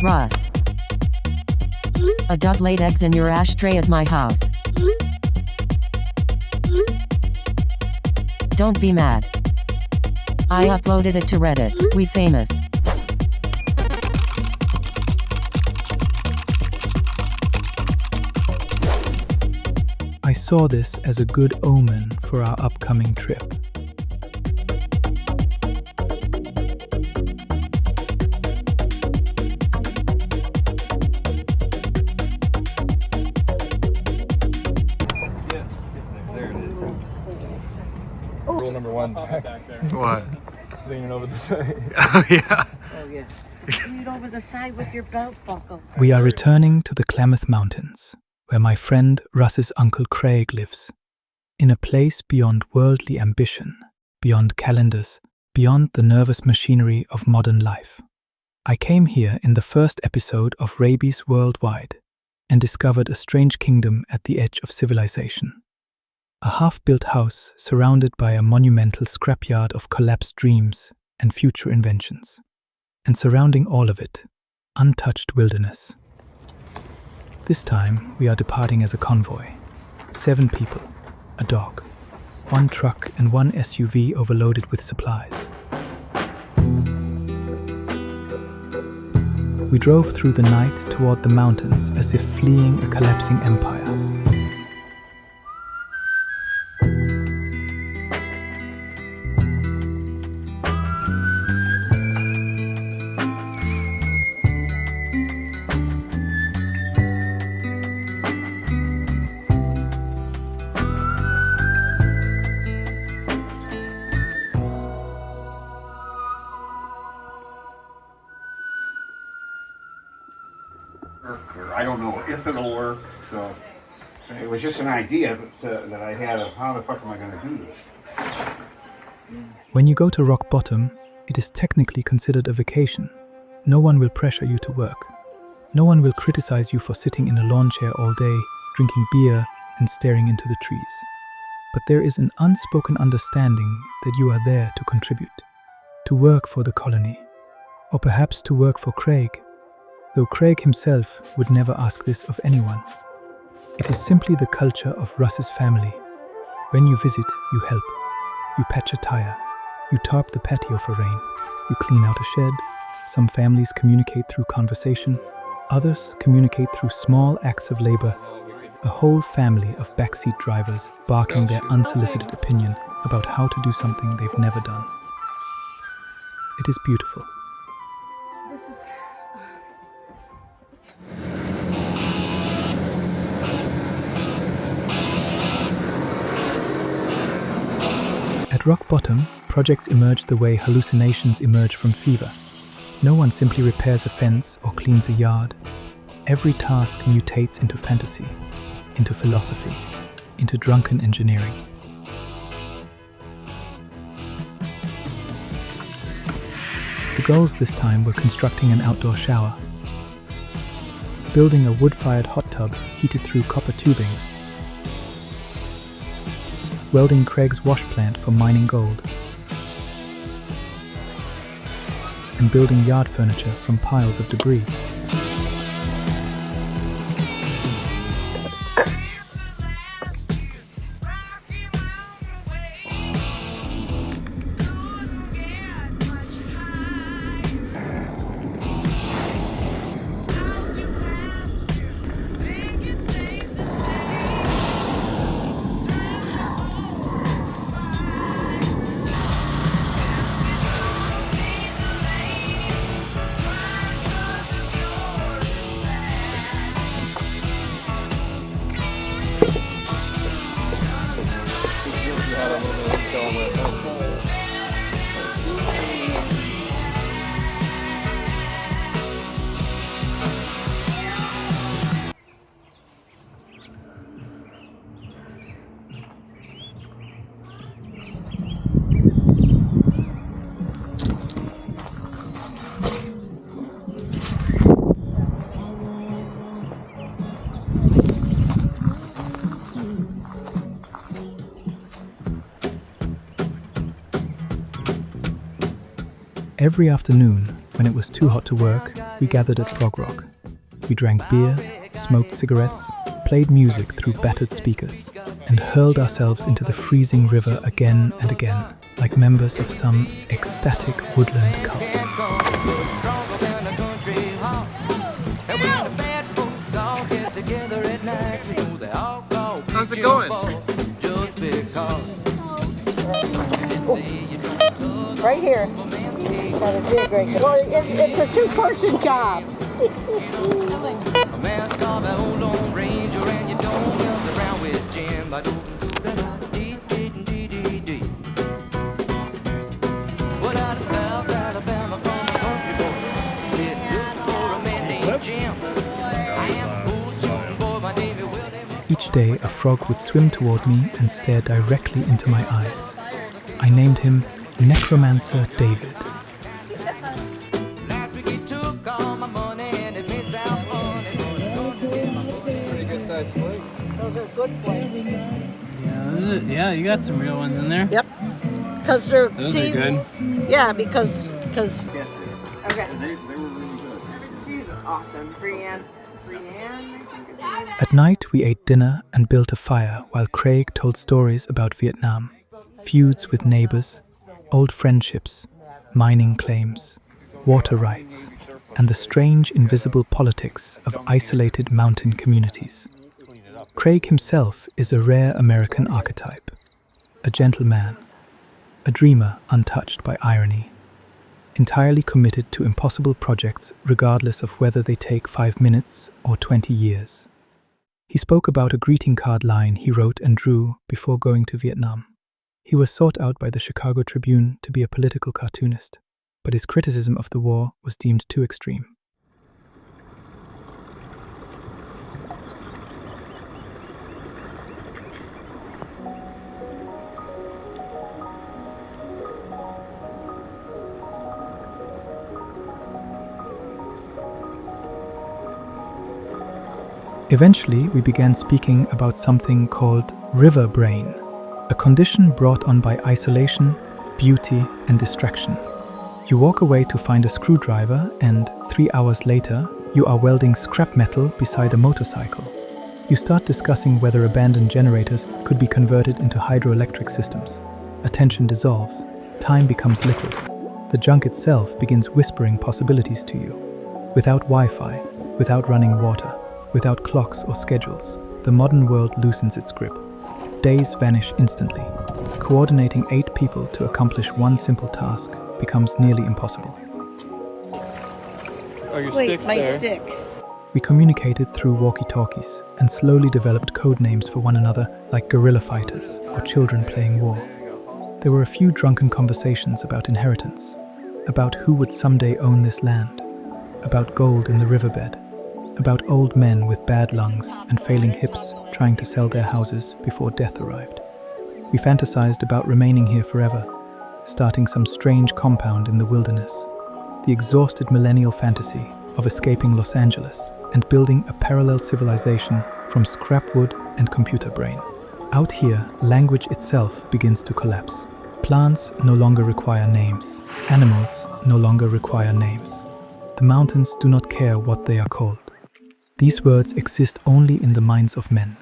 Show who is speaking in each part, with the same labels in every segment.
Speaker 1: Russ. A dog laid eggs in your ashtray at my house. Don't be mad. I uploaded it to Reddit. We famous.
Speaker 2: I saw this as a good omen for our upcoming trip.
Speaker 3: There it is. Rule number one. Back there.
Speaker 4: What?
Speaker 3: Leaning over the side.
Speaker 4: Oh, yeah.
Speaker 5: Oh, yeah. Lean over the side with your belt buckle.
Speaker 2: We are returning to the Klamath Mountains, where my friend Russ's uncle Craig lives. In a place beyond worldly ambition, beyond calendars, beyond the nervous machinery of modern life. I came here in the first episode of Rabies Worldwide and discovered a strange kingdom at the edge of civilization. A half-built house surrounded by a monumental scrapyard of collapsed dreams and future inventions. And surrounding all of it, untouched wilderness. This time, we are departing as a convoy. 7 people, a dog, 1 truck and 1 SUV overloaded with supplies. We drove through the night toward the mountains as if fleeing a collapsing empire.
Speaker 6: Or I don't know if it'll work, so it was just an idea that I had of how the fuck am I going to do this.
Speaker 2: When you go to rock bottom, it is technically considered a vacation. No one will pressure you to work. No one will criticize you for sitting in a lawn chair all day, drinking beer and staring into the trees. But there is an unspoken understanding that you are there to contribute, to work for the colony, or perhaps to work for Craig, though Craig himself would never ask this of anyone. It is simply the culture of Russ's family. When you visit, you help. You patch a tire. You tarp the patio for rain. You clean out a shed. Some families communicate through conversation. Others communicate through small acts of labor. A whole family of backseat drivers barking their unsolicited opinion about how to do something they've never done. It is beautiful.
Speaker 5: This is...
Speaker 2: At rock bottom, projects emerge the way hallucinations emerge from fever. No one simply repairs a fence or cleans a yard. Every task mutates into fantasy, into philosophy, into drunken engineering. The goals this time were constructing an outdoor shower, building a wood-fired hot tub heated through copper tubing, welding Craig's wash plant for mining gold, and building yard furniture from piles of debris. Every afternoon, when it was too hot to work, we gathered at Frog Rock. We drank beer, smoked cigarettes, played music through battered speakers, and hurled ourselves into the freezing river again and again, like members of some ecstatic woodland cult.
Speaker 3: How's it going?
Speaker 5: Right here. Got a jig right here. Well, it's a two-person job.
Speaker 2: Each day, a frog would swim toward me and stare directly into my eyes. I named him Necromancer David.
Speaker 3: Pretty good sized flakes.
Speaker 5: Those are good flakes.
Speaker 4: Yeah, you got some real ones in there.
Speaker 5: Yep. Because they're...
Speaker 4: Those are good.
Speaker 5: Yeah, because...
Speaker 7: Okay.
Speaker 6: They were really good.
Speaker 7: She's awesome. Brienne, I think is her name.
Speaker 2: At night, we ate dinner and built a fire while Craig told stories about Vietnam, feuds with neighbors, old friendships, mining claims, water rights, and the strange invisible politics of isolated mountain communities. Craig himself is a rare American archetype, a gentleman, a dreamer untouched by irony, entirely committed to impossible projects regardless of whether they take 5 minutes or 20 years. He spoke about a greeting card line he wrote and drew before going to Vietnam. He was sought out by the Chicago Tribune to be a political cartoonist, but his criticism of the war was deemed too extreme. Eventually, we began speaking about something called river brain, a condition brought on by isolation, beauty, and distraction. You walk away to find a screwdriver, and 3 hours later, you are welding scrap metal beside a motorcycle. You start discussing whether abandoned generators could be converted into hydroelectric systems. Attention dissolves, time becomes liquid. The junk itself begins whispering possibilities to you. Without Wi-Fi, without running water, without clocks or schedules, the modern world loosens its grip. Days vanish instantly. Coordinating 8 people to accomplish one simple task becomes nearly impossible.
Speaker 3: Oh, your
Speaker 5: Wait,
Speaker 3: stick's
Speaker 5: my
Speaker 3: there.
Speaker 5: stick.
Speaker 2: We communicated through walkie-talkies and slowly developed code names for one another like guerrilla fighters or children playing war. There were a few drunken conversations about inheritance, about who would someday own this land, about gold in the riverbed, about old men with bad lungs and failing hips trying to sell their houses before death arrived. We fantasized about remaining here forever, starting some strange compound in the wilderness, the exhausted millennial fantasy of escaping Los Angeles and building a parallel civilization from scrap wood and computer brain. Out here, language itself begins to collapse. Plants no longer require names. Animals no longer require names. The mountains do not care what they are called. These words exist only in the minds of men.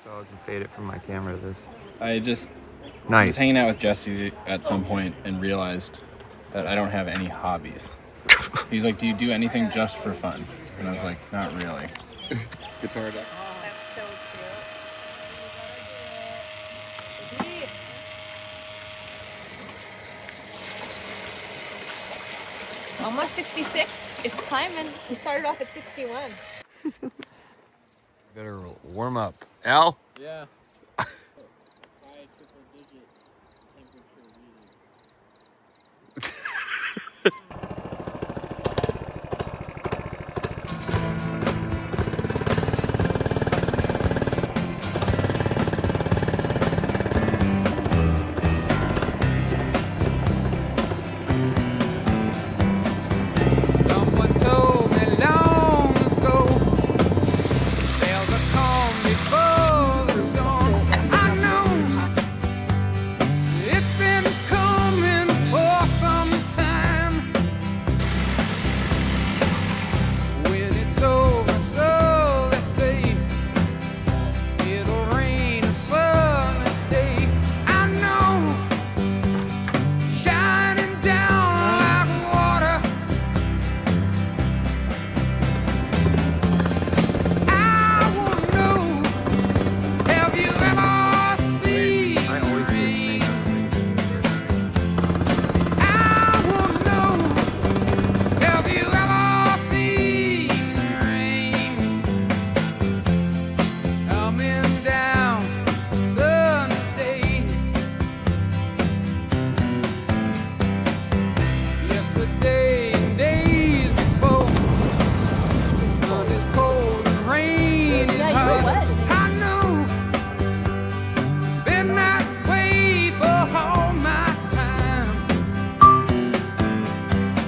Speaker 8: So I'll just fade it from my camera to this.
Speaker 3: I just was
Speaker 8: Nice.
Speaker 3: hanging out with Jesse at some point and realized that I don't have any hobbies. He's like, do you do anything just for fun? And I was like, not really. Guitar deck.
Speaker 7: That's so cute.
Speaker 9: Almost 66. It's climbing. We started off at 61.
Speaker 8: Better warm up. Al?
Speaker 3: Yeah.
Speaker 10: Someone told me long ago, there's a calm before the storm.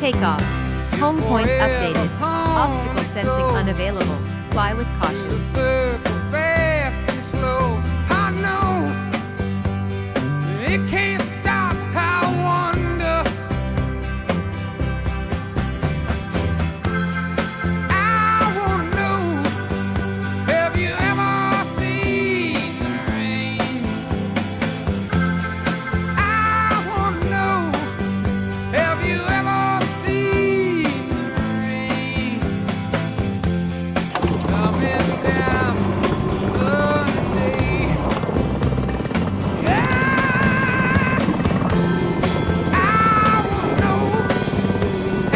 Speaker 11: Takeoff. Home point updated. Obstacle sensing unavailable. Fly with caution.
Speaker 10: Circle fast and slow. I know it can't stop. I wonder. I wanna know, have you ever seen the rain? I wanna know, have you ever seen the rain coming down on a day? Yeah, I wanna know,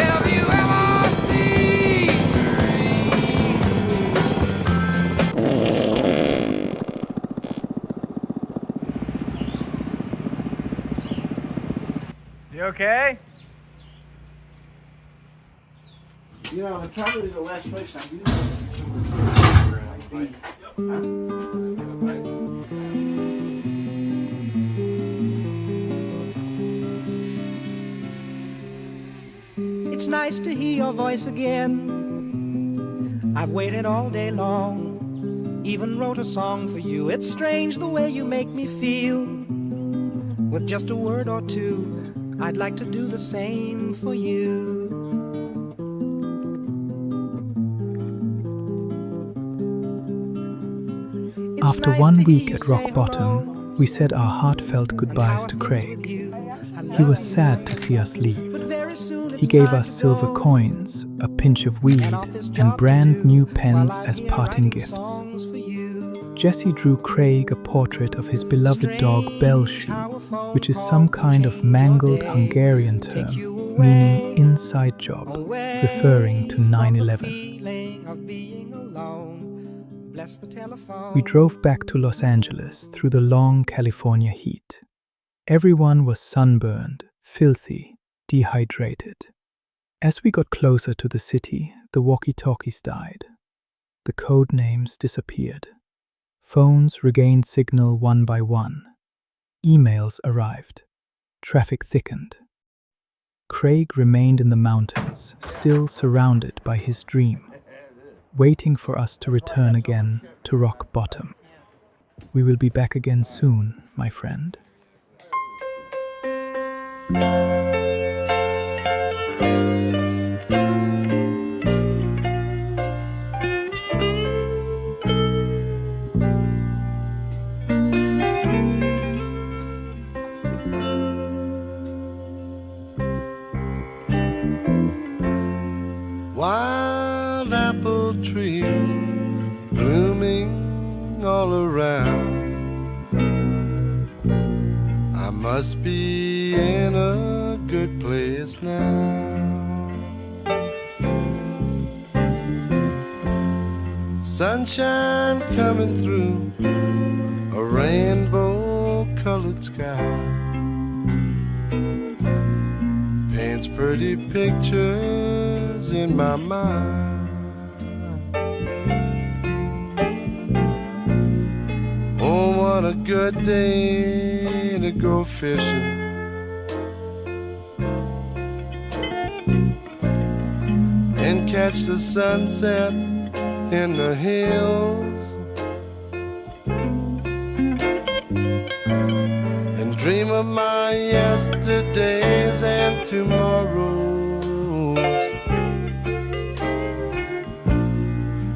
Speaker 10: have you ever seen the rain?
Speaker 4: You okay?
Speaker 6: You know, it's probably the last place I'm
Speaker 12: It's nice to hear your voice again. I've waited all day long, even wrote a song for you. It's strange the way you make me feel. With just a word or two, I'd like to do the same for you.
Speaker 2: After 1 week at rock bottom, we said our heartfelt goodbyes to Craig. He was sad to see us leave. He gave us silver coins, a pinch of weed, and brand new pens as parting gifts. Jesse drew Craig a portrait of his beloved dog Belshoe, which is some kind of mangled Hungarian term meaning inside job, referring to 9/11. We drove back to Los Angeles through the long California heat. Everyone was sunburned, filthy, dehydrated. As we got closer to the city, the walkie-talkies died. The code names disappeared. Phones regained signal one by one. Emails arrived. Traffic thickened. Craig remained in the mountains, still surrounded by his dream, waiting for us to return again to rock bottom. We will be back again soon, my friend.
Speaker 13: Wild apple trees blooming all around. I must be in a good place now. Sunshine coming through a rainbow-colored sky. Paints pretty pictures in my mind. Oh, what a good day to go fishing. And catch the sunset in the hills. And dream of my yesterdays and tomorrows.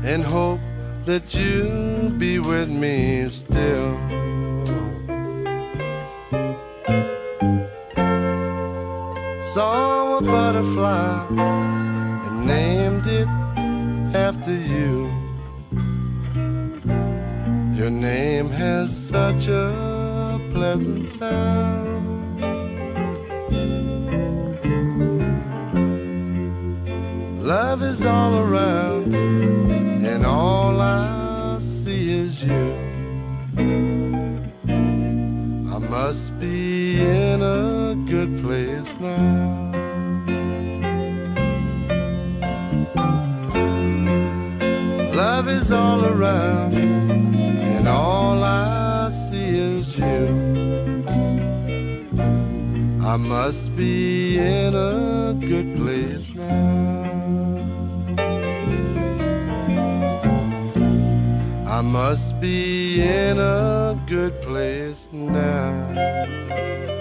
Speaker 13: And hope that you'll be with me still. Saw a butterfly and named it after you. Your name has such a pleasant sound. Love is all around, and all I see is you. I must be in a good place now. Love is all around, and all I see is you. I must be in a good place now. I must be in a good place now.